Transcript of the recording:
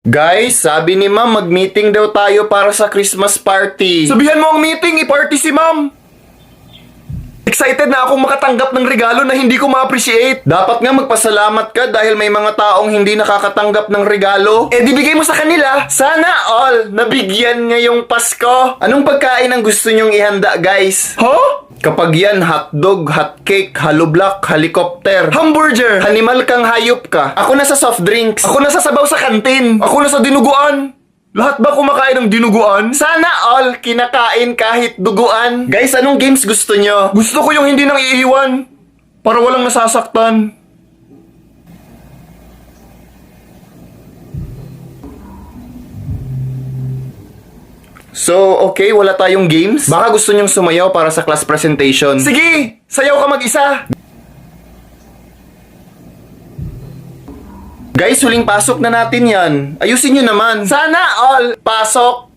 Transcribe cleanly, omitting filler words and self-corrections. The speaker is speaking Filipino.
Guys, sabi ni ma'am mag-meeting daw tayo para sa Christmas party. Sabihan mo ang meeting, i-party si ma'am. Excited na akong makatanggap ng regalo na hindi ko ma-appreciate. Dapat nga magpasalamat ka dahil may mga taong hindi nakakatanggap ng regalo. Eh, di bigay mo sa kanila. Sana all nabigyan ngayong Pasko. Anong pagkain ang gusto nyong ihanda, guys? Huh? Kapag yan, hotdog, hotcake, haloblock, helicopter, hamburger, animal kang hayop ka. Ako na sa soft drinks. Ako na sa sabaw sa kantin. Ako na sa dinuguan. Lahat ba kumakain ng dinuguan? Sana all kinakain kahit duguan. Guys, anong games gusto nyo? Gusto ko yung hindi nang iiwan. Para walang nasasaktan. So, okay, wala tayong games? Baka gusto nyong sumayaw para sa class presentation. Sige! Sayaw ka mag-isa! Guys, huling pasok na natin yan. Ayusin nyo naman. Sana all pasok!